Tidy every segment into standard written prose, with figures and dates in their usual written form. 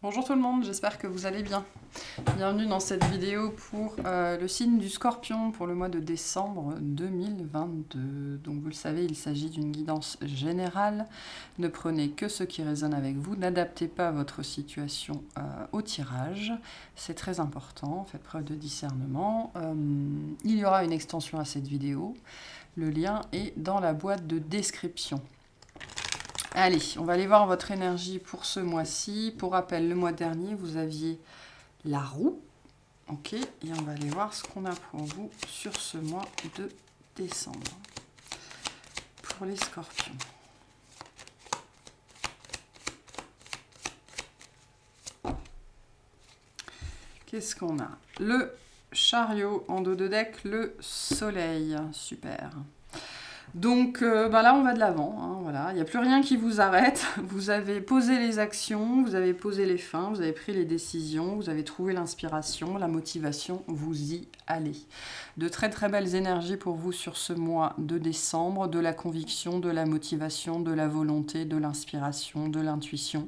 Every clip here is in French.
Bonjour tout le monde, j'espère que vous allez bien. Bienvenue dans cette vidéo pour le signe du Scorpion pour le mois de décembre 2022. Donc vous le savez, il s'agit d'une guidance générale. Ne prenez que ce qui résonne avec vous. N'adaptez pas votre situation au tirage. C'est très important, faites preuve de discernement. Il y aura une extension à cette vidéo. Le lien est dans la boîte de description. Allez, on va aller voir votre énergie pour ce mois-ci. Pour rappel, le mois dernier, vous aviez la roue. Ok, et on va aller voir ce qu'on a pour vous sur ce mois de décembre. Pour les scorpions. Qu'est-ce qu'on a? Le chariot en dos de deck, le soleil. Super. Donc là, on va de l'avant. Hein, voilà. Il n'y a plus rien qui vous arrête. Vous avez posé les actions, vous avez posé les fins, vous avez pris les décisions, vous avez trouvé l'inspiration, la motivation, vous y allez. De très très belles énergies pour vous sur ce mois de décembre, de la conviction, de la motivation, de la volonté, de l'inspiration, de l'intuition.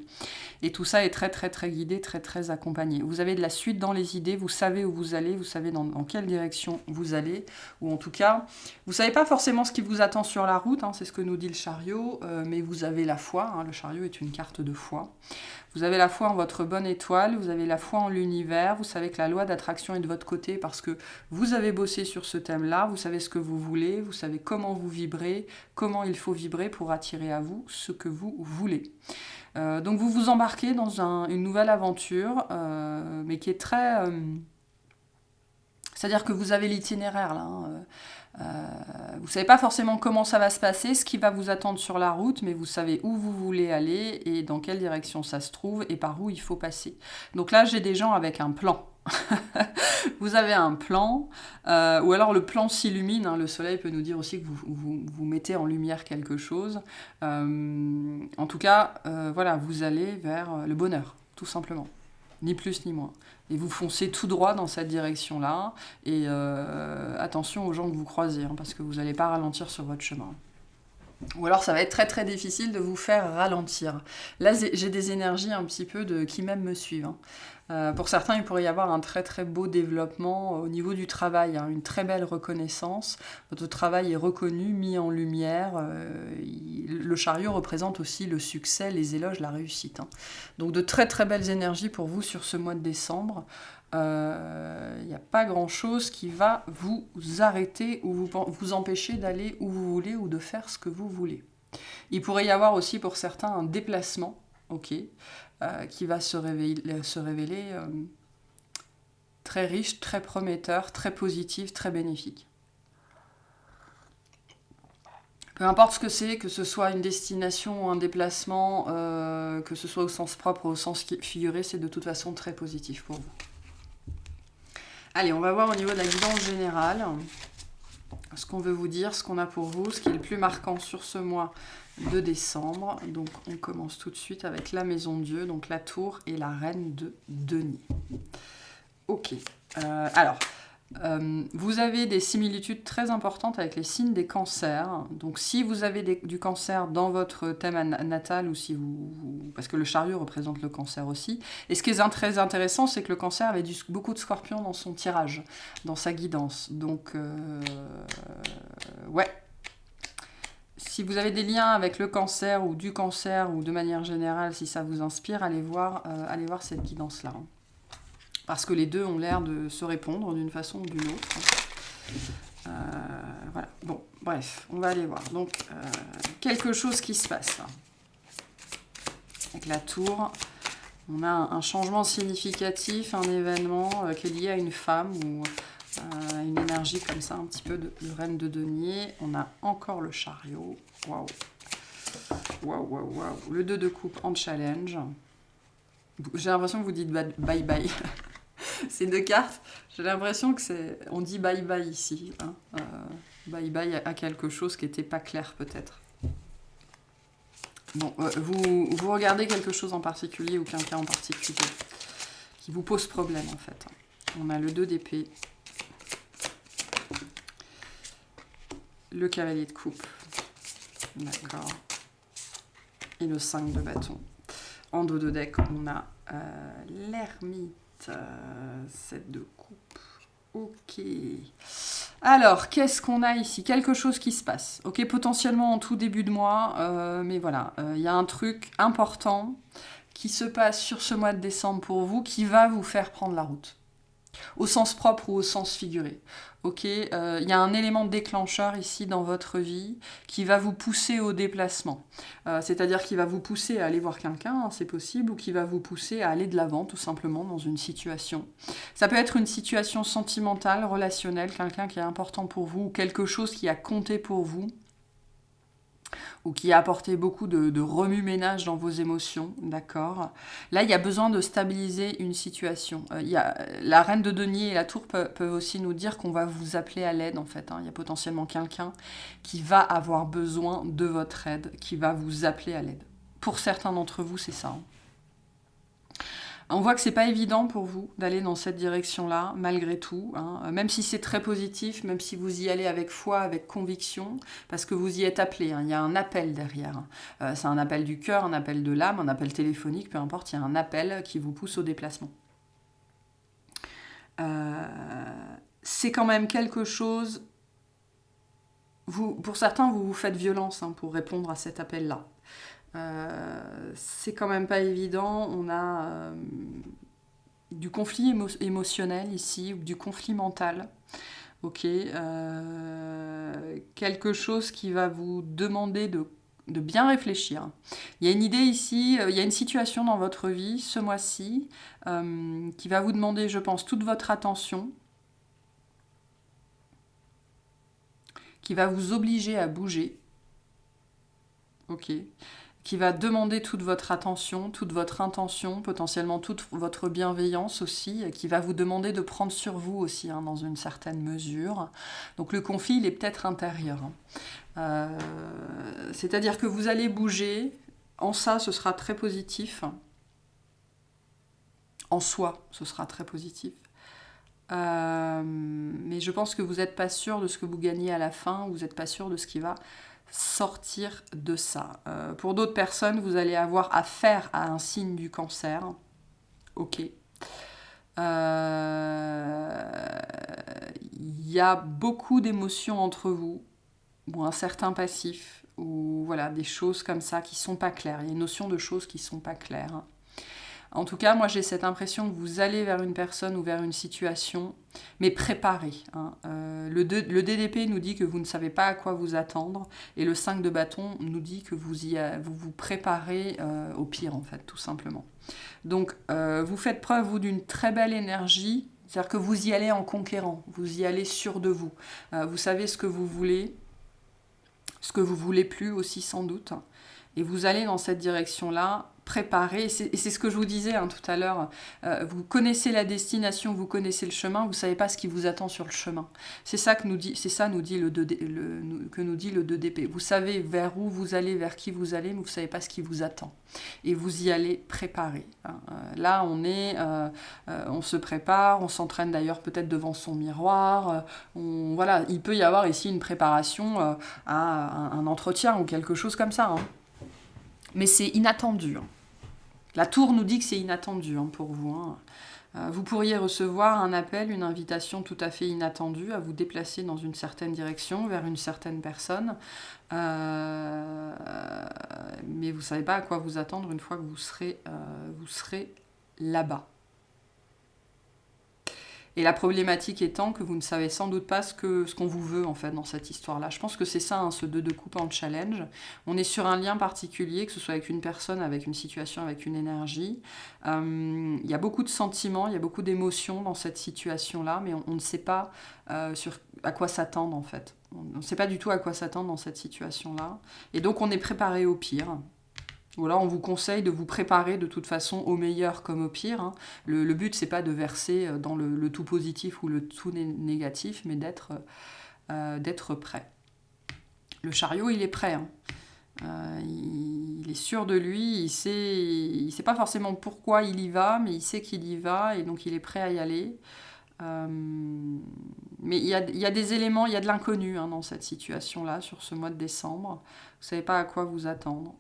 Et tout ça est très très très guidé, très très accompagné. Vous avez de la suite dans les idées, vous savez où vous allez, vous savez dans quelle direction vous allez, ou en tout cas, vous ne savez pas forcément ce qui vous attend sur la route, hein, c'est ce que nous dit le chariot, mais vous avez la foi, hein, le chariot est une carte de foi. Vous avez la foi en votre bonne étoile, vous avez la foi en l'univers, vous savez que la loi d'attraction est de votre côté parce que vous avez bossé sur ce thème-là, vous savez ce que vous voulez, vous savez comment vous vibrez, comment il faut vibrer pour attirer à vous ce que vous voulez. Donc vous vous embarquez dans une nouvelle aventure, mais qui est très... c'est-à-dire que vous avez l'itinéraire là. Hein, vous ne savez pas forcément comment ça va se passer, ce qui va vous attendre sur la route, mais vous savez où vous voulez aller et dans quelle direction ça se trouve et par où il faut passer. Donc là, j'ai des gens avec un plan. Vous avez un plan, ou alors le plan s'illumine. Hein, le soleil peut nous dire aussi que vous mettez en lumière quelque chose. En tout cas, voilà, vous allez vers le bonheur, tout simplement. Ni plus ni moins. Et vous foncez tout droit dans cette direction-là. Et attention aux gens que vous croisez, hein, parce que vous n'allez pas ralentir sur votre chemin. Ou alors ça va être très très difficile de vous faire ralentir. Là j'ai des énergies un petit peu de qui même me suivent. Hein. Pour certains il pourrait y avoir un très très beau développement au niveau du travail, hein, une très belle reconnaissance. Votre travail est reconnu, mis en lumière. Le chariot représente aussi le succès, les éloges, la réussite. Hein. Donc de très très belles énergies pour vous sur ce mois de décembre. Il n'y a pas grand-chose qui va vous arrêter ou vous empêcher d'aller où vous voulez ou de faire ce que vous voulez. Il pourrait y avoir aussi pour certains un déplacement, qui va se révéler très riche, très prometteur, très positif, très bénéfique. Peu importe ce que c'est, que ce soit une destination ou un déplacement, que ce soit au sens propre ou au sens figuré, c'est de toute façon très positif pour vous. Allez, on va voir au niveau de la guidance générale ce qu'on veut vous dire, ce qu'on a pour vous, ce qui est le plus marquant sur ce mois de décembre. Donc on commence tout de suite avec la maison de Dieu, donc la tour et la reine de denier. Ok, alors... vous avez des similitudes très importantes avec les signes des cancers. Donc si vous avez du cancer dans votre thème natal, ou si parce que le chariot représente le cancer aussi. Et ce qui est très intéressant, c'est que le cancer avait beaucoup de scorpions dans son tirage, dans sa guidance. Donc, ouais. Si vous avez des liens avec le cancer ou du cancer, ou de manière générale, si ça vous inspire, allez voir cette guidance-là. Parce que les deux ont l'air de se répondre d'une façon ou d'une autre. Voilà. Bon, bref, on va aller voir. Donc, quelque chose qui se passe. Là. Avec la tour, on a un changement significatif, un événement qui est lié à une femme ou une énergie comme ça, un petit peu de reine de denier. On a encore le chariot. Waouh. Waouh, waouh, waouh. Le 2 de coupe en challenge. J'ai l'impression que vous dites bye bye. Ces deux cartes, j'ai l'impression que on dit bye bye ici. Hein. Bye bye à quelque chose qui n'était pas clair peut-être. Bon, vous regardez quelque chose en particulier ou quelqu'un en particulier qui vous pose problème en fait. On a le 2 d'épée, le cavalier de coupe, d'accord, et le 5 de bâton. En dos de deck, on a l'ermite, 7 de coupe. Ok. Alors, qu'est-ce qu'on a ici? Quelque chose qui se passe. Ok, potentiellement en tout début de mois, mais voilà, il y a un truc important qui se passe sur ce mois de décembre pour vous qui va vous faire prendre la route. Au sens propre ou au sens figuré. Ok, y a un élément déclencheur ici dans votre vie qui va vous pousser au déplacement. C'est-à-dire qui va vous pousser à aller voir quelqu'un, hein, c'est possible, ou qui va vous pousser à aller de l'avant tout simplement dans une situation. Ça peut être une situation sentimentale, relationnelle, quelqu'un qui est important pour vous, ou quelque chose qui a compté pour vous, ou qui a apporté beaucoup de remue-ménage dans vos émotions, d'accord. Là, il y a besoin de stabiliser une situation. La reine de denier et la tour peuvent aussi nous dire qu'on va vous appeler à l'aide, en fait. Hein. Il y a potentiellement quelqu'un qui va avoir besoin de votre aide, qui va vous appeler à l'aide. Pour certains d'entre vous, c'est ça. Hein. On voit que c'est pas évident pour vous d'aller dans cette direction-là, malgré tout, hein. Même si c'est très positif, même si vous y allez avec foi, avec conviction, parce que vous y êtes appelé, hein. Il y a un appel derrière. C'est un appel du cœur, un appel de l'âme, un appel téléphonique, peu importe, il y a un appel qui vous pousse au déplacement. C'est quand même quelque chose... pour certains, vous vous faites violence, hein, pour répondre à cet appel-là. C'est quand même pas évident. On a du conflit émotionnel ici, ou du conflit mental. Ok, quelque chose qui va vous demander de bien réfléchir. Il y a une idée ici, il y a une situation dans votre vie ce mois-ci qui va vous demander, je pense, toute votre attention, qui va vous obliger à bouger. Ok, qui va demander toute votre attention, toute votre intention, potentiellement toute votre bienveillance aussi, qui va vous demander de prendre sur vous aussi, hein, dans une certaine mesure. Donc le conflit, il est peut-être intérieur. Hein. C'est-à-dire que vous allez bouger, en ça, ce sera très positif. En soi, ce sera très positif. Mais je pense que vous n'êtes pas sûr de ce que vous gagnez à la fin, vous n'êtes pas sûr de ce qui va sortir de ça. Pour d'autres personnes, vous allez avoir affaire à un signe du cancer. Ok. Il y a beaucoup d'émotions entre vous, ou un certain passif, ou voilà, des choses comme ça qui sont pas claires. Il y a une notion de choses qui sont pas claires. En tout cas, moi j'ai cette impression que vous allez vers une personne ou vers une situation, mais préparée. Hein. Le DDP nous dit que vous ne savez pas à quoi vous attendre, et le 5 de bâton nous dit que vous vous préparez au pire, en fait, tout simplement. Donc, vous faites preuve, vous, d'une très belle énergie, c'est-à-dire que vous y allez en conquérant, vous y allez sûr de vous. Vous savez ce que vous voulez, ce que vous voulez plus aussi sans doute, et vous allez dans cette direction-là, préparer, et c'est ce que je vous disais, hein, tout à l'heure, vous connaissez la destination, vous connaissez le chemin, vous ne savez pas ce qui vous attend sur le chemin. C'est ça que nous dit, que nous dit le 2DP. Vous savez vers où vous allez, vers qui vous allez, mais vous ne savez pas ce qui vous attend. Et vous y allez préparer. Hein. Là, on se prépare, on s'entraîne d'ailleurs peut-être devant son miroir. Voilà, il peut y avoir ici une préparation à un entretien ou quelque chose comme ça. Hein. Mais c'est inattendu. Hein. La tour nous dit que c'est inattendu, hein, pour vous. Hein. Vous pourriez recevoir un appel, une invitation tout à fait inattendue à vous déplacer dans une certaine direction, vers une certaine personne. Mais vous ne savez pas à quoi vous attendre une fois que vous serez là-bas. Et la problématique étant que vous ne savez sans doute pas ce qu'on vous veut, en fait, dans cette histoire-là. Je pense que c'est ça, hein, ce 2 de coupe en challenge. On est sur un lien particulier, que ce soit avec une personne, avec une situation, avec une énergie. Il y a beaucoup de sentiments, il y a beaucoup d'émotions dans cette situation-là, mais on ne sait pas à quoi s'attendre, en fait. On ne sait pas du tout à quoi s'attendre dans cette situation-là. Et donc, on est préparé au pire. Voilà, on vous conseille de vous préparer de toute façon au meilleur comme au pire. Hein. Le but, c'est pas de verser dans le tout positif ou le tout négatif, mais d'être prêt. Le chariot, il est prêt. Hein. Il est sûr de lui, il sait pas forcément pourquoi il y va, mais il sait qu'il y va et donc il est prêt à y aller. Mais il y a des éléments, il y a de l'inconnu, hein, dans cette situation-là, sur ce mois de décembre. Vous savez pas à quoi vous attendre.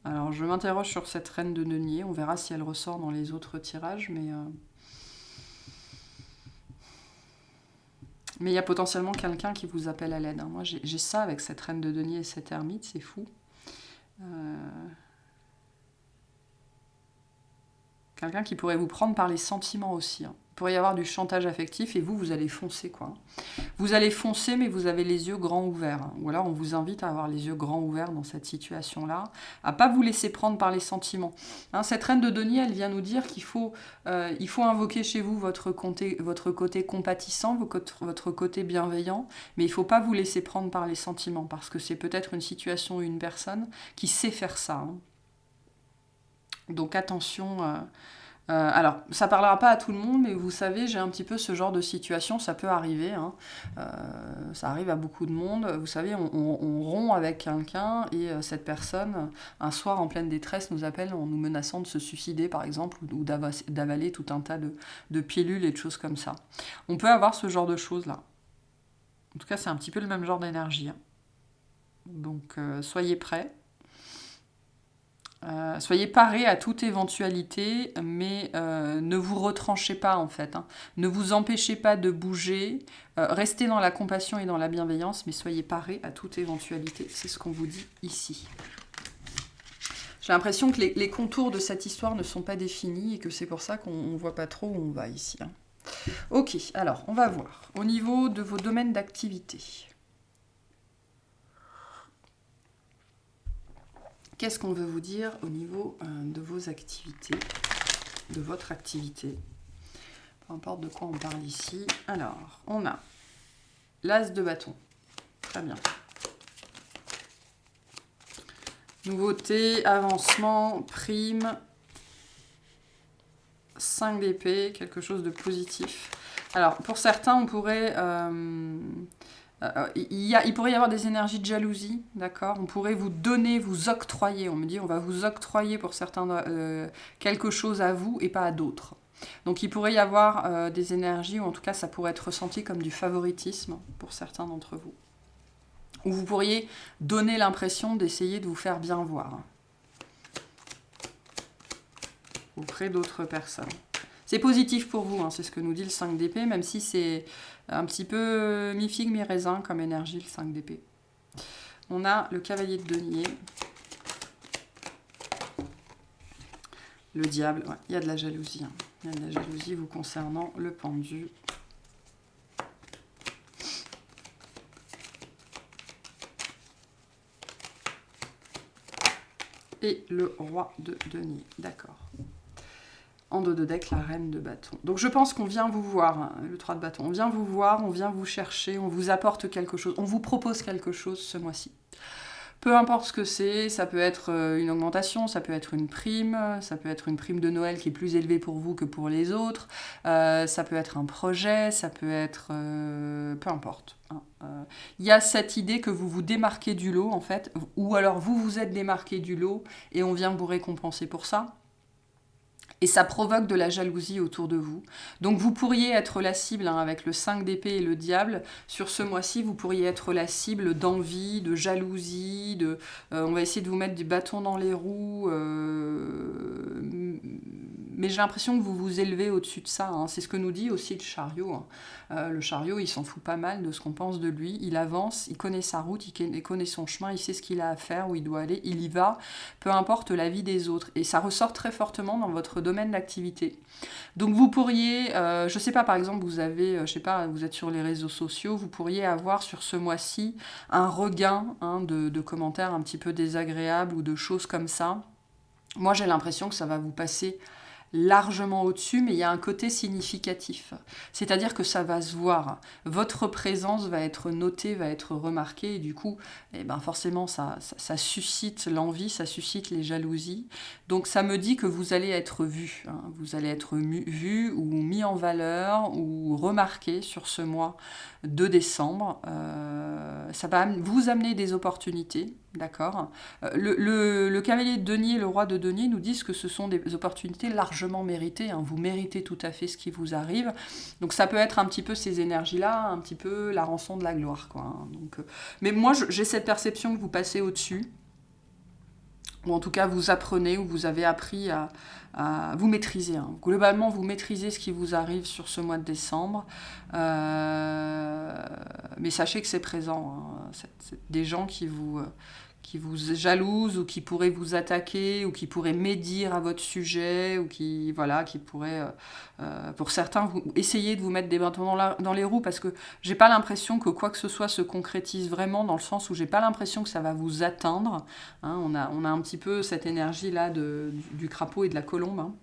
Alors, je m'interroge sur cette reine de denier. On verra si elle ressort dans les autres tirages, mais il y a potentiellement quelqu'un qui vous appelle à l'aide. Hein. Moi, j'ai ça avec cette reine de denier et cette ermite, c'est fou. Quelqu'un qui pourrait vous prendre par les sentiments aussi. Hein. Il pourrait y avoir du chantage affectif et vous allez foncer, quoi. Vous allez foncer, mais vous avez les yeux grands ouverts. Hein. Ou alors, on vous invite à avoir les yeux grands ouverts dans cette situation-là, à pas vous laisser prendre par les sentiments. Hein, cette reine de denier, elle vient nous dire qu'il faut, invoquer chez vous votre côté compatissant, votre côté bienveillant, mais il ne faut pas vous laisser prendre par les sentiments, parce que c'est peut-être une situation ou une personne qui sait faire ça. Hein. Donc attention... alors, ça ne parlera pas à tout le monde, mais vous savez, j'ai un petit peu ce genre de situation, ça peut arriver, hein. Ça arrive à beaucoup de monde. Vous savez, on rompt avec quelqu'un et cette personne, un soir en pleine détresse, nous appelle en nous menaçant de se suicider, par exemple, ou d'avaler tout un tas de pilules et de choses comme ça. On peut avoir ce genre de choses-là. En tout cas, c'est un petit peu le même genre d'énergie. Hein. Donc, soyez prêts. Soyez parés à toute éventualité, mais ne vous retranchez pas en fait. Hein. Ne vous empêchez pas de bouger. Restez dans la compassion et dans la bienveillance, mais soyez parés à toute éventualité. C'est ce qu'on vous dit ici. J'ai l'impression que les contours de cette histoire ne sont pas définis et que c'est pour ça qu'on ne voit pas trop où on va ici. Hein. Ok, alors on va voir. Au niveau de vos domaines d'activité. Qu'est-ce qu'on veut vous dire au niveau de vos activités, de votre activité? Peu importe de quoi on parle ici. Alors, on a l'as de bâton. Très bien. Nouveauté, avancement, prime, 5 d'épée, quelque chose de positif. Alors, pour certains, on pourrait... il pourrait y avoir des énergies de jalousie, d'accord? On pourrait vous donner, vous octroyer. On me dit, on va vous octroyer pour certains quelque chose à vous et pas à d'autres. Donc il pourrait y avoir des énergies, ou en tout cas ça pourrait être ressenti comme du favoritisme pour certains d'entre vous. Ou vous pourriez donner l'impression d'essayer de vous faire bien voir auprès d'autres personnes. C'est positif pour vous, hein, c'est ce que nous dit le 5 d'épée, même si c'est un petit peu mi-figue, mi-raisin comme énergie, le 5 d'épée. On a le cavalier de denier. Le diable, ouais, il y a de la jalousie. Hein. Il y a de la jalousie vous concernant, le pendu. Et le roi de denier, d'accord. En dos de deck, la reine de bâton. Donc je pense qu'on vient vous voir, hein, le 3 de bâton. On vient vous voir, on vient vous chercher, on vous apporte quelque chose, on vous propose quelque chose ce mois-ci. Peu importe ce que c'est, ça peut être une augmentation, ça peut être une prime de Noël qui est plus élevée pour vous que pour les autres, ça peut être un projet, ça peut être... peu importe. Hein. Il y a cette idée que vous vous démarquez du lot, en fait, ou alors vous vous êtes démarqué du lot et on vient vous récompenser pour ça. Et ça provoque de la jalousie autour de vous. Donc vous pourriez être la cible, hein, avec le 5 d'épée et le diable. Sur ce mois-ci, vous pourriez être la cible d'envie, de jalousie, on va essayer de vous mettre du bâton dans les roues. Mais j'ai l'impression que vous vous élevez au-dessus de ça. Hein. C'est ce que nous dit aussi le chariot. Hein. Le chariot, il s'en fout pas mal de ce qu'on pense de lui. Il avance, il connaît sa route, il connaît son chemin, il sait ce qu'il a à faire, où il doit aller, il y va, peu importe la vie des autres. Et ça ressort très fortement dans votre domaine d'activité. Donc vous pourriez, je sais pas, par exemple, vous avez, je sais pas, vous êtes sur les réseaux sociaux, vous pourriez avoir sur ce mois-ci un regain, hein, de commentaires un petit peu désagréables ou de choses comme ça. Moi, j'ai l'impression que ça va vous passer largement au-dessus, mais il y a un côté significatif. C'est-à-dire que ça va se voir. Votre présence va être notée, va être remarquée, et du coup, forcément, ça suscite l'envie, ça suscite les jalousies. Donc ça me dit que vous allez être vu. Hein. Vous allez être vu ou mis en valeur ou remarqué sur ce mois de décembre. Ça va vous amener des opportunités. D'accord. Le cavalier de denier, le roi de denier nous disent que ce sont des opportunités largement méritées. Hein. Vous méritez tout à fait ce qui vous arrive. Donc ça peut être un petit peu ces énergies-là, un petit peu la rançon de la gloire. Quoi. Donc, mais moi, j'ai cette perception que vous passez au-dessus. ou en tout cas vous apprenez, ou vous avez appris à vous maîtriser. Hein. Globalement, vous maîtrisez ce qui vous arrive sur ce mois de décembre, mais sachez que c'est présent. Hein. C'est des gens qui vous jalousent, ou qui pourraient vous attaquer, ou qui pourraient médire à votre sujet, ou qui pourraient, pour certains, essayer de vous mettre des bâtons dans les roues, parce que j'ai pas l'impression que quoi que ce soit se concrétise vraiment, dans le sens où j'ai pas l'impression que ça va vous atteindre. Hein. On a un petit peu cette énergie-là du crapaud et de la colombe. Hein.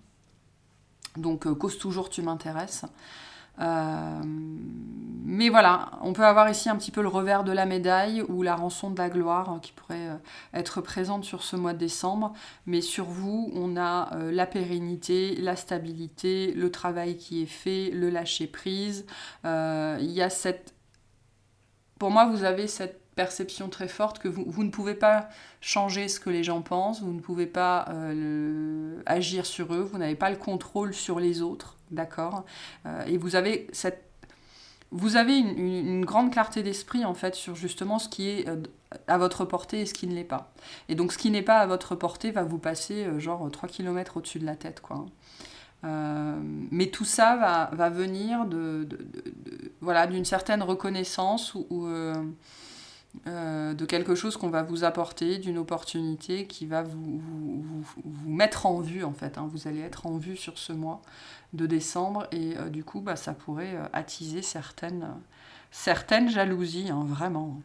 Donc, cause toujours, tu m'intéresses. Mais voilà, on peut avoir ici un petit peu le revers de la médaille, ou la rançon de la gloire, qui pourrait être présente sur ce mois de décembre. Mais sur vous, on a la pérennité, la stabilité, le travail qui est fait, le lâcher prise. Il y a pour moi, vous avez cette perception très forte que vous ne pouvez pas changer ce que les gens pensent, vous ne pouvez pas agir sur eux, vous n'avez pas le contrôle sur les autres. D'accord. Et vous avez une grande clarté d'esprit, en fait, sur justement ce qui est à votre portée et ce qui ne l'est pas. Et donc ce qui n'est pas à votre portée va vous passer genre 3 km au-dessus de la tête, quoi. Mais tout ça va venir voilà, d'une certaine reconnaissance, ou de quelque chose qu'on va vous apporter, d'une opportunité qui va vous mettre en vue, en fait. Hein. Vous allez être en vue sur ce mois de décembre, et du coup, ça pourrait attiser certaines jalousies, hein, vraiment.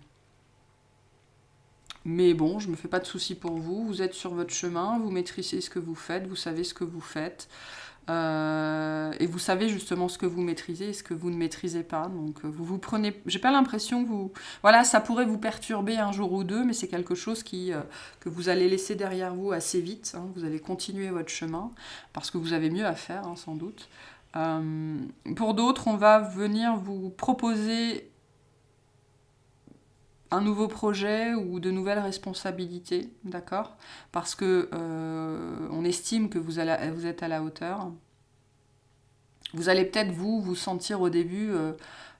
Mais bon, je me fais pas de soucis pour vous. Vous êtes sur votre chemin, vous maîtrisez ce que vous faites, vous savez ce que vous faites. Et vous savez justement ce que vous maîtrisez et ce que vous ne maîtrisez pas. Donc vous prenez... J'ai pas l'impression que vous... Voilà, ça pourrait vous perturber un jour ou deux, mais c'est quelque chose que vous allez laisser derrière vous assez vite. Hein. Vous allez continuer votre chemin, parce que vous avez mieux à faire, hein, sans doute. Pour d'autres, on va venir vous proposer un nouveau projet ou de nouvelles responsabilités, d'accord ? Parce que on estime que vous êtes à la hauteur. Vous allez peut-être vous sentir au début,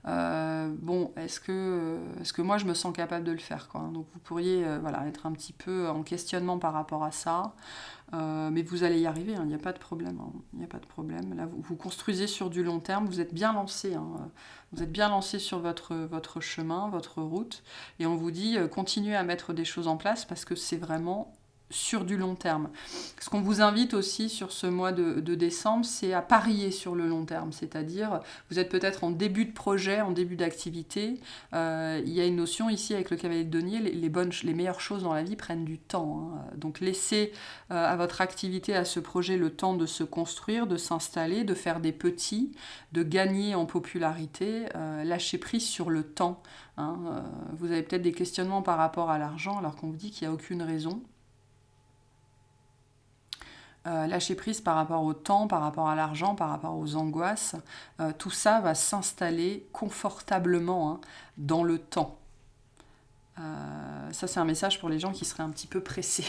bon, est-ce que moi je me sens capable de le faire, quoi. Donc vous pourriez voilà, être un petit peu en questionnement par rapport à ça. Mais vous allez y arriver, il n'y a pas de problème. Il n'y a pas de problème. Là, vous construisez sur du long terme, vous êtes bien lancé. Vous êtes bien lancé sur votre chemin, votre route. Et on vous dit, continuez à mettre des choses en place, parce que c'est vraiment sur du long terme. Ce qu'on vous invite aussi sur ce mois de décembre, c'est à parier sur le long terme. C'est-à-dire, vous êtes peut-être en début de projet, en début d'activité. Il y a une notion ici avec le cavalier de denier, les meilleures choses dans la vie prennent du temps. Hein. Donc laissez à votre activité, à ce projet, le temps de se construire, de s'installer, de faire des petits, de gagner en popularité. Lâchez prise sur le temps. Hein. Vous avez peut-être des questionnements par rapport à l'argent, alors qu'on vous dit qu'il n'y a aucune raison. Lâcher prise par rapport au temps, par rapport à l'argent, par rapport aux angoisses. Tout ça va s'installer confortablement, hein, dans le temps. Ça, c'est un message pour les gens qui seraient un petit peu pressés.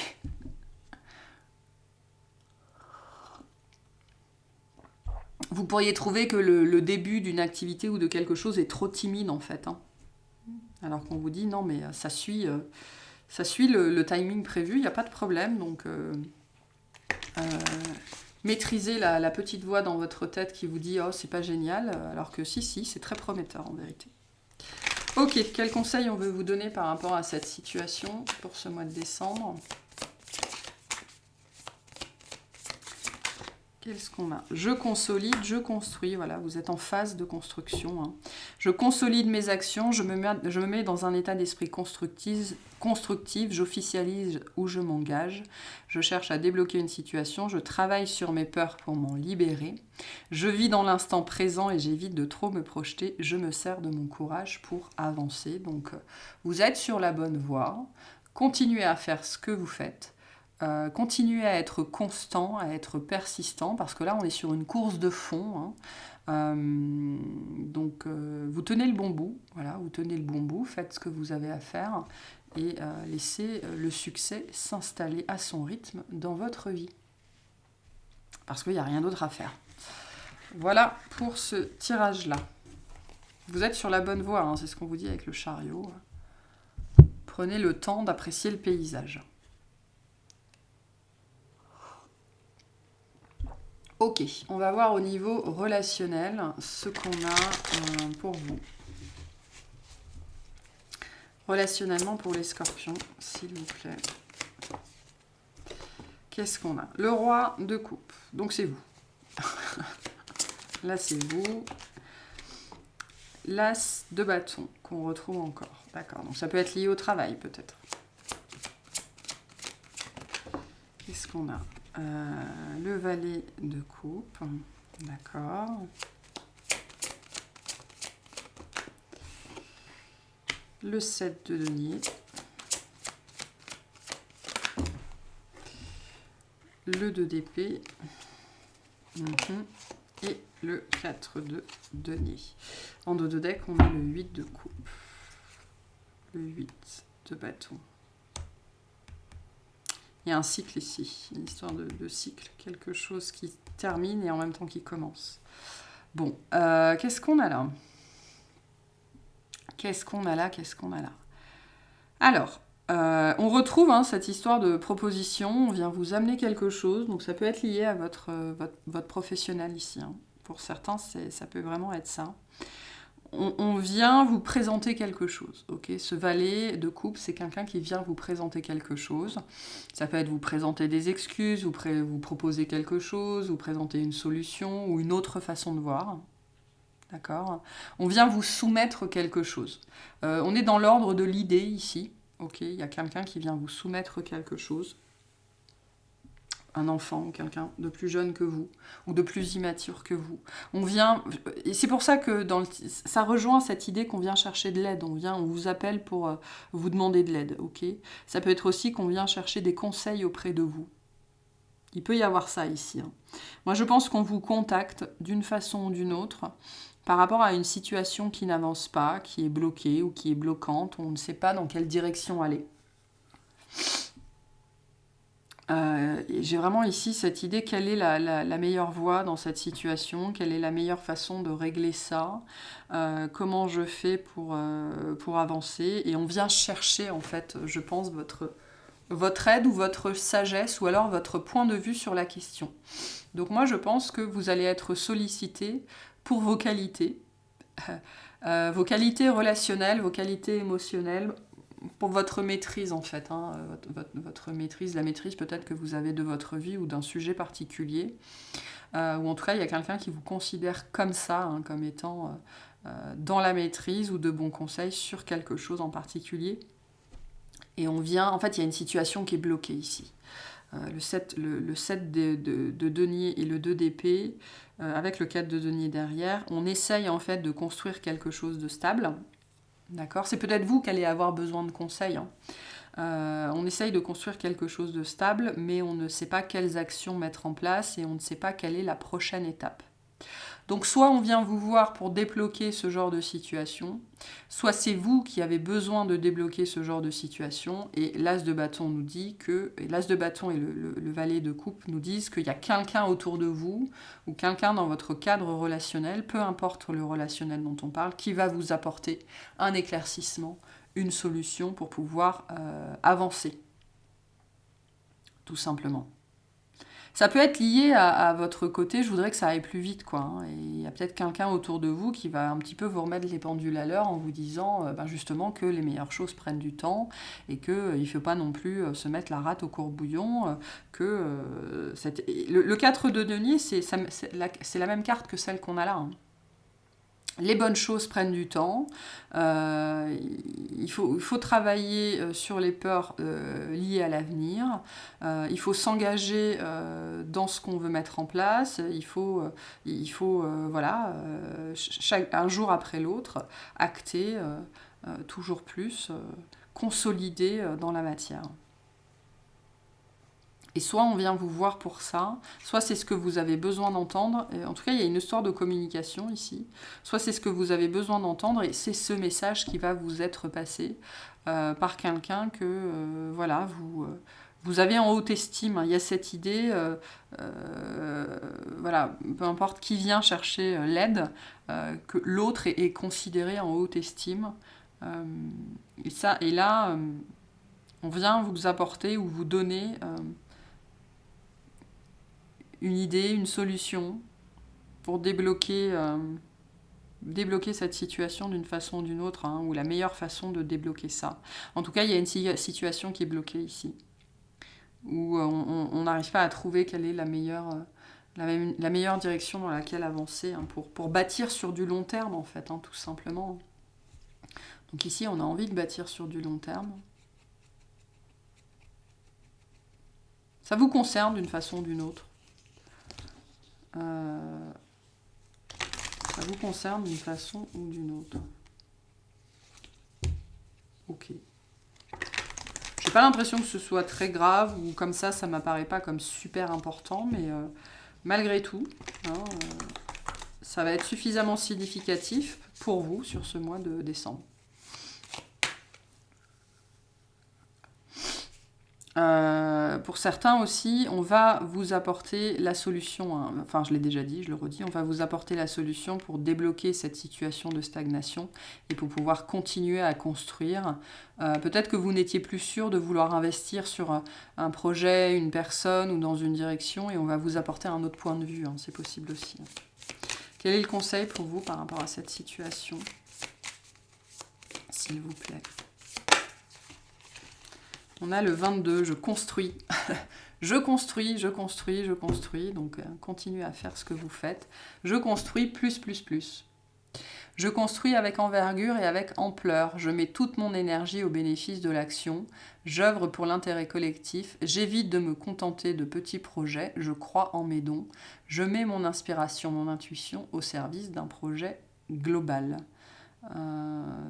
Vous pourriez trouver que le début d'une activité ou de quelque chose est trop timide, en fait. Hein. Alors qu'on vous dit, non, mais ça suit le timing prévu, il n'y a pas de problème. Donc... maîtrisez la petite voix dans votre tête qui vous dit « Oh, c'est pas génial », alors que si, c'est très prometteur en vérité. Ok, quel conseil on veut vous donner par rapport à cette situation pour ce mois de décembre ? Qu'est-ce qu'on a ? Je consolide, je construis. Voilà, vous êtes en phase de construction. Hein. Je consolide mes actions, je me mets dans un état d'esprit constructif, j'officialise ou je m'engage. Je cherche à débloquer une situation, je travaille sur mes peurs pour m'en libérer. Je vis dans l'instant présent et j'évite de trop me projeter. Je me sers de mon courage pour avancer. Donc, vous êtes sur la bonne voie. Continuez à faire ce que vous faites. Continuez à être constant, à être persistant, parce que là, on est sur une course de fond. Hein. Donc, vous tenez le bon bout. Voilà, vous tenez le bon bout. Faites ce que vous avez à faire et laissez le succès s'installer à son rythme dans votre vie. Parce qu'il n'y a rien d'autre à faire. Voilà pour ce tirage-là. Vous êtes sur la bonne voie, hein, c'est ce qu'on vous dit avec le chariot. Prenez le temps d'apprécier le paysage. Ok, on va voir au niveau relationnel ce qu'on a pour vous. Relationnellement pour les scorpions, s'il vous plaît. Qu'est-ce qu'on a? Le roi de coupe. Donc c'est vous. Là c'est vous. L'as de bâton qu'on retrouve encore. D'accord, donc ça peut être lié au travail peut-être. Qu'est-ce qu'on a? Le valet de coupe. D'accord. Le 7 de denier. Le 2 d'épée. Et le 4 de denier. En dos de deck, on a le 8 de coupe. Le 8 de bâton. Il y a un cycle ici, une histoire de cycle, quelque chose qui termine et en même temps qui commence. Bon, qu'est-ce qu'on a là? Qu'est-ce qu'on a là? Qu'est-ce qu'on a là? Alors, on retrouve cette histoire de proposition, on vient vous amener quelque chose, donc ça peut être lié à votre professionnel ici. Hein. Pour certains, ça peut vraiment être ça. On vient vous présenter quelque chose. Okay, ce valet de coupe, c'est quelqu'un qui vient vous présenter quelque chose. Ça peut être vous présenter des excuses, vous proposer quelque chose, vous présenter une solution ou une autre façon de voir. D'accord ? On vient vous soumettre quelque chose. On est dans l'ordre de l'idée ici. Okay, il y a quelqu'un qui vient vous soumettre quelque chose. Un enfant ou quelqu'un de plus jeune que vous ou de plus immature que vous. On vient, et c'est pour ça que ça rejoint cette idée qu'on vient chercher de l'aide. On vous appelle pour vous demander de l'aide. Okay, ça peut être aussi qu'on vient chercher des conseils auprès de vous. Il peut y avoir ça ici. Hein. Moi, je pense qu'on vous contacte d'une façon ou d'une autre par rapport à une situation qui n'avance pas, qui est bloquée ou qui est bloquante. On ne sait pas dans quelle direction aller. J'ai vraiment ici cette idée, quelle est la meilleure voie dans cette situation, quelle est la meilleure façon de régler ça, comment je fais pour avancer. Et on vient chercher, en fait, je pense, votre aide ou votre sagesse ou alors votre point de vue sur la question. Donc moi, je pense que vous allez être sollicité pour vos qualités relationnelles, vos qualités émotionnelles, pour votre maîtrise en fait, hein, votre maîtrise, la maîtrise peut-être que vous avez de votre vie ou d'un sujet particulier, ou en tout cas il y a quelqu'un qui vous considère comme ça, hein, comme étant dans la maîtrise ou de bons conseils sur quelque chose en particulier. Et on vient, en fait il y a une situation qui est bloquée ici. Le 7 de denier et le 2 d'épée, avec le 4 de denier derrière, on essaye en fait de construire quelque chose de stable. D'accord ? C'est peut-être vous qui allez avoir besoin de conseils. Hein. On essaye de construire quelque chose de stable, mais on ne sait pas quelles actions mettre en place et on ne sait pas quelle est la prochaine étape. Donc soit on vient vous voir pour débloquer ce genre de situation, soit c'est vous qui avez besoin de débloquer ce genre de situation, et l'as de bâton nous dit que, et l'as de bâton et le valet de coupe nous disent qu'il y a quelqu'un autour de vous, ou quelqu'un dans votre cadre relationnel, peu importe le relationnel dont on parle, qui va vous apporter un éclaircissement, une solution pour pouvoir avancer, tout simplement. Ça peut être lié à votre côté, je voudrais que ça aille plus vite, quoi. Hein. Et il y a peut-être quelqu'un autour de vous qui va un petit peu vous remettre les pendules à l'heure en vous disant justement que les meilleures choses prennent du temps et qu'il ne faut pas non plus se mettre la rate au courbouillon. Le 4 de denier, c'est la même carte que celle qu'on a là. Hein. Les bonnes choses prennent du temps. Il faut travailler sur les peurs liées à l'avenir. Il faut s'engager dans ce qu'on veut mettre en place. Il faut un jour après l'autre, acter toujours plus, consolider dans la matière. Et soit on vient vous voir pour ça, soit c'est ce que vous avez besoin d'entendre. Et en tout cas, il y a une histoire de communication ici. Soit c'est ce que vous avez besoin d'entendre et c'est ce message qui va vous être passé par quelqu'un que vous avez en haute estime. Il y a cette idée, peu importe qui vient chercher l'aide, que l'autre est considéré en haute estime. Et là, on vient vous apporter ou vous donner une idée, une solution pour débloquer cette situation d'une façon ou d'une autre, hein, ou la meilleure façon de débloquer ça. En tout cas, il y a une situation qui est bloquée ici, où on n'arrive pas à trouver quelle est la meilleure direction dans laquelle avancer, hein, pour bâtir sur du long terme, en fait, hein, tout simplement. Donc ici, on a envie de bâtir sur du long terme. Ça vous concerne d'une façon ou d'une autre. Ça vous concerne d'une façon ou d'une autre. Ok. J'ai pas l'impression que ce soit très grave, ou comme ça m'apparaît pas comme super important, mais malgré tout, hein, ça va être suffisamment significatif pour vous sur ce mois de décembre. Pour certains aussi, on va vous apporter la solution, hein. Enfin je l'ai déjà dit, je le redis, on va vous apporter la solution pour débloquer cette situation de stagnation et pour pouvoir continuer à construire. Peut-être que vous n'étiez plus sûr de vouloir investir sur un projet, une personne ou dans une direction, et on va vous apporter un autre point de vue, hein, c'est possible aussi. Quel est le conseil pour vous par rapport à cette situation, s'il vous plaît? On a le 22, je construis. je construis. Donc, continuez à faire ce que vous faites. Je construis plus. Je construis avec envergure et avec ampleur. Je mets toute mon énergie au bénéfice de l'action. J'œuvre pour l'intérêt collectif. J'évite de me contenter de petits projets. Je crois en mes dons. Je mets mon inspiration, mon intuition au service d'un projet global.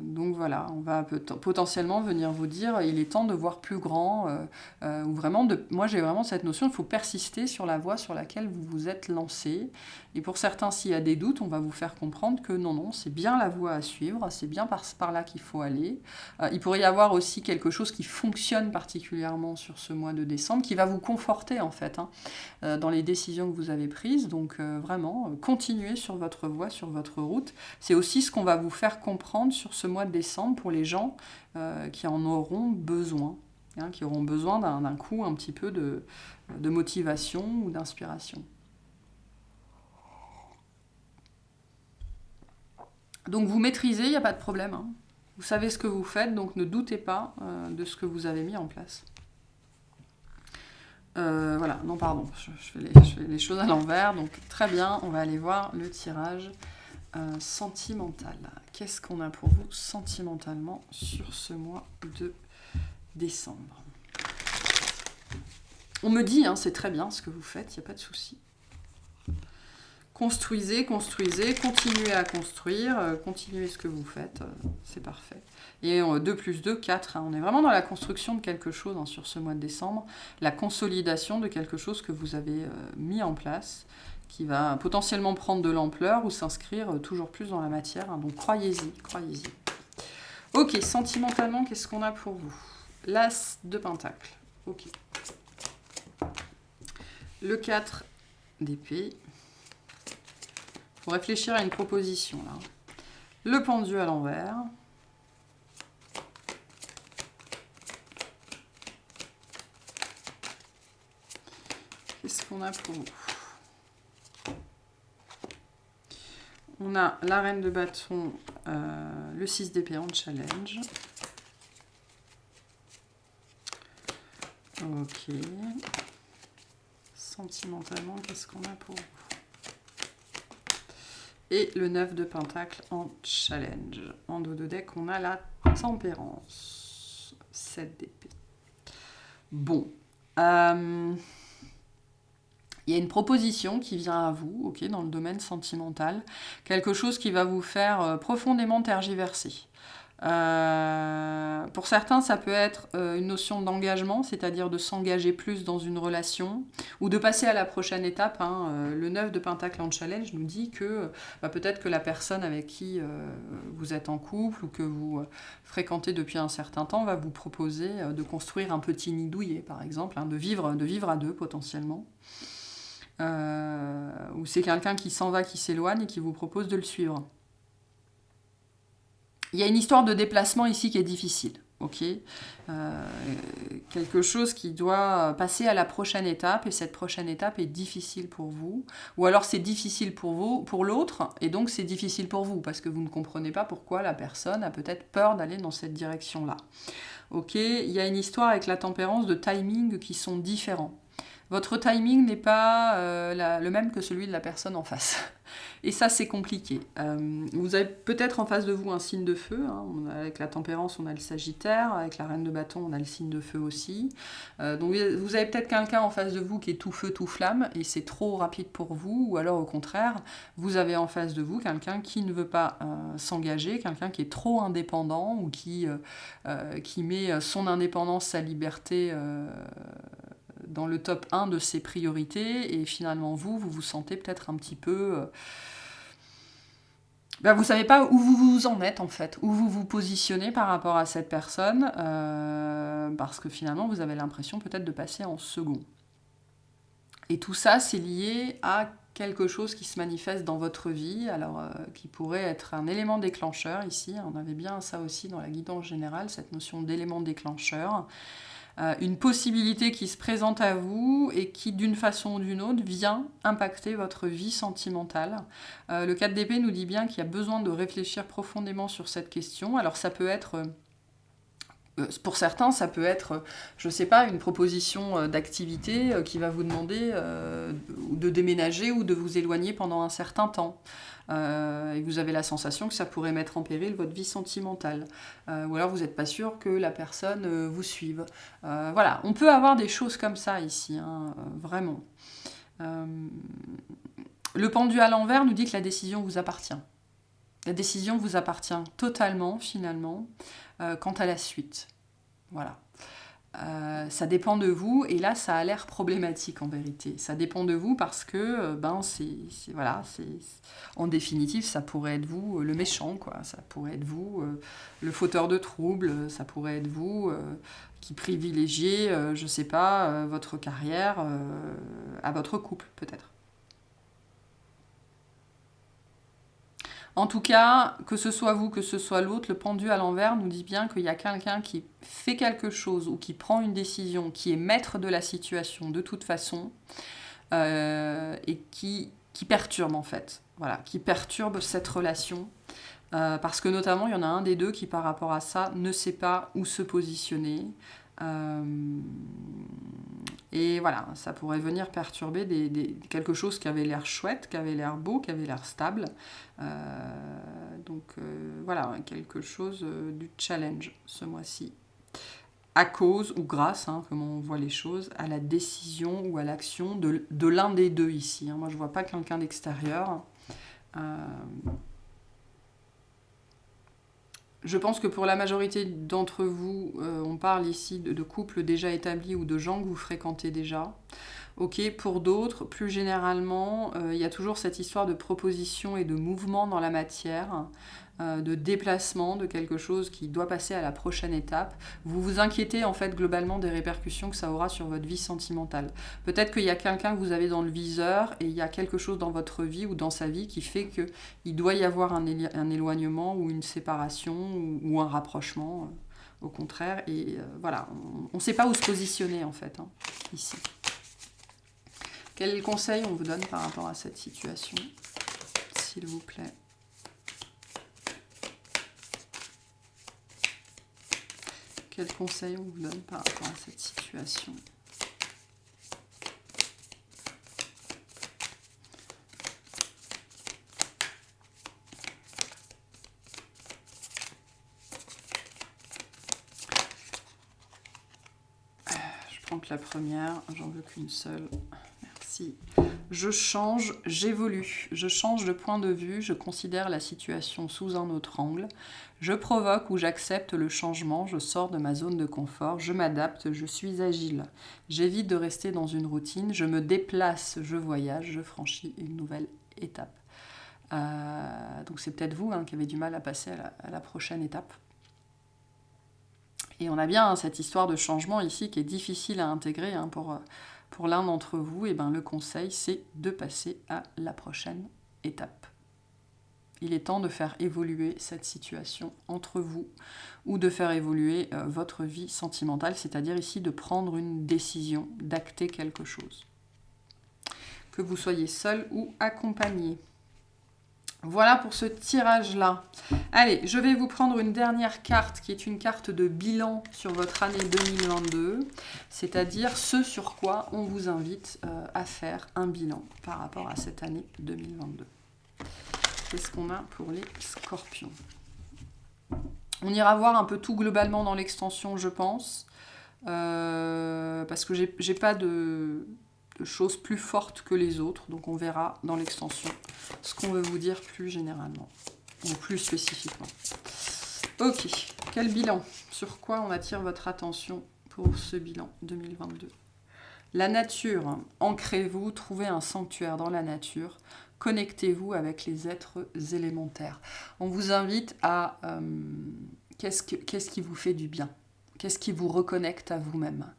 Donc voilà, on va potentiellement venir vous dire il est temps de voir plus grand, ou vraiment moi j'ai vraiment cette notion, il faut persister sur la voie sur laquelle vous vous êtes lancé, et pour certains s'il y a des doutes, on va vous faire comprendre que non, c'est bien la voie à suivre, c'est bien par là qu'il faut aller. Il pourrait y avoir aussi quelque chose qui fonctionne particulièrement sur ce mois de décembre, qui va vous conforter en fait, hein, dans les décisions que vous avez prises, donc vraiment continuez sur votre voie, sur votre route. C'est aussi ce qu'on va vous faire comprendre sur ce mois de décembre pour les gens qui en auront besoin, hein, qui auront besoin d'un coup un petit peu de motivation ou d'inspiration. Donc vous maîtrisez, il n'y a pas de problème, hein. Vous savez ce que vous faites, donc ne doutez pas de ce que vous avez mis en place. Voilà, non pardon, je fais les choses à l'envers, donc très bien, on va aller voir le tirage sentimental. Qu'est-ce qu'on a pour vous sentimentalement sur ce mois de décembre? On me dit, hein, c'est très bien ce que vous faites, il n'y a pas de souci. Construisez, continuez à construire, continuez ce que vous faites, c'est parfait. Et 2 plus 2, 4, hein, on est vraiment dans la construction de quelque chose, hein, sur ce mois de décembre, la consolidation de quelque chose que vous avez mis en place, qui va potentiellement prendre de l'ampleur ou s'inscrire toujours plus dans la matière, hein, donc croyez-y. Ok, sentimentalement, qu'est-ce qu'on a pour vous? L'As de Pentacle, ok. Le 4 d'épée. Faut réfléchir à une proposition là. Le pendu à l'envers. Qu'est-ce qu'on a pour vous? On a la reine de bâton, le 6 d'épée en challenge. Ok. Sentimentalement, qu'est-ce qu'on a pour vous? Et le 9 de pentacle en challenge. En dos de deck, on a la tempérance. 7 d'épée. Bon. Il y a une proposition qui vient à vous, ok, dans le domaine sentimental. Quelque chose qui va vous faire profondément tergiverser. Pour certains, ça peut être une notion d'engagement, c'est-à-dire de s'engager plus dans une relation ou de passer à la prochaine étape, hein. Le 9 de Pentacle en challenge nous dit que peut-être que la personne avec qui vous êtes en couple ou que vous fréquentez depuis un certain temps va vous proposer de construire un petit nid douillet, par exemple, hein, de vivre à deux potentiellement. Ou c'est quelqu'un qui s'en va, qui s'éloigne et qui vous propose de le suivre. Il y a une histoire de déplacement ici qui est difficile. ok, quelque chose qui doit passer à la prochaine étape, et cette prochaine étape est difficile pour vous, ou alors c'est difficile pour vous, pour l'autre, et donc c'est difficile pour vous, parce que vous ne comprenez pas pourquoi la personne a peut-être peur d'aller dans cette direction-là. Ok, il y a une histoire avec la tempérance de timing qui sont différents. Votre timing n'est pas le même que celui de la personne en face. Et ça, c'est compliqué. Vous avez peut-être en face de vous un signe de feu. Hein. Avec la tempérance, on a le Sagittaire. Avec la reine de bâton, on a le signe de feu aussi. Donc vous avez peut-être quelqu'un en face de vous qui est tout feu, tout flamme, et c'est trop rapide pour vous. Ou alors au contraire, vous avez en face de vous quelqu'un qui ne veut pas s'engager, quelqu'un qui est trop indépendant ou qui met son indépendance, sa liberté dans le top 1 de ses priorités, et finalement vous vous sentez peut-être un petit peu... vous savez pas où vous en êtes en fait, où vous vous positionnez par rapport à cette personne, parce que finalement vous avez l'impression peut-être de passer en second. Et tout ça, c'est lié à quelque chose qui se manifeste dans votre vie, alors qui pourrait être un élément déclencheur ici. On avait bien ça aussi dans la guidance générale, cette notion d'élément déclencheur. Une possibilité qui se présente à vous et qui, d'une façon ou d'une autre, vient impacter votre vie sentimentale. Le 4 d'épée nous dit bien qu'il y a besoin de réfléchir profondément sur cette question. Alors ça peut être... pour certains, ça peut être, je ne sais pas, une proposition d'activité qui va vous demander de déménager ou de vous éloigner pendant un certain temps. Et vous avez la sensation que ça pourrait mettre en péril votre vie sentimentale. Ou alors vous n'êtes pas sûr que la personne vous suive. Voilà, on peut avoir des choses comme ça ici, hein, vraiment. Le pendu à l'envers nous dit que la décision vous appartient. La décision vous appartient totalement, finalement, quant à la suite. Voilà. Ça dépend de vous, et là, ça a l'air problématique, en vérité. Ça dépend de vous parce que, en définitive, ça pourrait être vous le méchant, quoi. Ça pourrait être vous le fauteur de troubles, ça pourrait être vous qui privilégiez, je sais pas, votre carrière à votre couple, peut-être. En tout cas, que ce soit vous, que ce soit l'autre, le pendu à l'envers nous dit bien qu'il y a quelqu'un qui fait quelque chose ou qui prend une décision, qui est maître de la situation de toute façon, et qui perturbe en fait. Voilà, qui perturbe cette relation. Parce que notamment, il y en a un des deux qui, par rapport à ça, ne sait pas où se positionner. Et voilà, ça pourrait venir perturber quelque chose qui avait l'air chouette, qui avait l'air beau, qui avait l'air stable. Voilà, quelque chose du challenge ce mois-ci. À cause ou grâce, hein, comme on voit les choses, à la décision ou à l'action de l'un des deux ici. Hein. Moi, je ne vois pas quelqu'un d'extérieur. Je pense que pour la majorité d'entre vous, on parle ici de couples déjà établis ou de gens que vous fréquentez déjà. Ok, pour d'autres, plus généralement, il y a toujours cette histoire de proposition et de mouvement dans la matière, de déplacement, de quelque chose qui doit passer à la prochaine étape. Vous vous inquiétez en fait globalement des répercussions que ça aura sur votre vie sentimentale. Peut-être qu'il y a quelqu'un que vous avez dans le viseur et il y a quelque chose dans votre vie ou dans sa vie qui fait qu'il doit y avoir un éloignement ou une séparation ou un rapprochement, au contraire. Et voilà, on ne sait pas où se positionner en fait, hein, ici. Quel conseil on vous donne par rapport à cette situation, s'il vous plaît? Quel conseil on vous donne par rapport à cette situation? Je prends que la première, j'en veux qu'une seule. Merci. Je change, j'évolue, je change de point de vue, je considère la situation sous un autre angle, je provoque ou j'accepte le changement, je sors de ma zone de confort, je m'adapte, je suis agile, j'évite de rester dans une routine, je me déplace, je voyage, je franchis une nouvelle étape. Donc c'est peut-être vous qui avez du mal à passer à la prochaine étape. Et on a bien cette histoire de changement ici qui est difficile à intégrer pour l'un d'entre vous. Et le conseil, c'est de passer à la prochaine étape. Il est temps de faire évoluer cette situation entre vous ou de faire évoluer votre vie sentimentale, c'est-à-dire ici de prendre une décision, d'acter quelque chose. Que vous soyez seul ou accompagné. Voilà pour ce tirage-là. Allez, je vais vous prendre une dernière carte qui est une carte de bilan sur votre année 2022, c'est-à-dire ce sur quoi on vous invite à faire un bilan par rapport à cette année 2022. Qu'est-ce qu'on a pour les scorpions? On ira voir un peu tout globalement dans l'extension, je pense, parce que j'ai pas de choses plus fortes que les autres, donc on verra dans l'extension ce qu'on veut vous dire plus généralement, ou plus spécifiquement. Ok, quel bilan? Sur quoi on attire votre attention pour ce bilan 2022? La nature, ancrez-vous, trouvez un sanctuaire dans la nature, connectez-vous avec les êtres élémentaires. On vous invite à... qu'est-ce qui vous fait du bien? Qu'est-ce qui vous reconnecte à vous-même?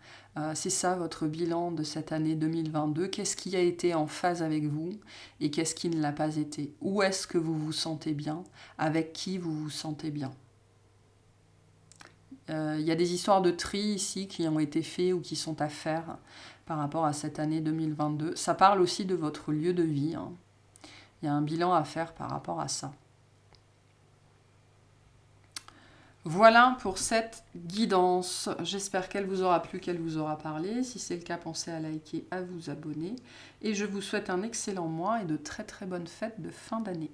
C'est ça votre bilan de cette année 2022. Qu'est-ce qui a été en phase avec vous et qu'est-ce qui ne l'a pas été? Où est-ce que vous vous sentez bien? Avec qui vous vous sentez bien? Il y a des histoires de tri ici qui ont été faites ou qui sont à faire par rapport à cette année 2022. Ça parle aussi de votre lieu de vie. Il y a un bilan à faire par rapport à ça. Voilà pour cette guidance. J'espère qu'elle vous aura plu, qu'elle vous aura parlé. Si c'est le cas, pensez à liker, à vous abonner. Et je vous souhaite un excellent mois et de très très bonnes fêtes de fin d'année.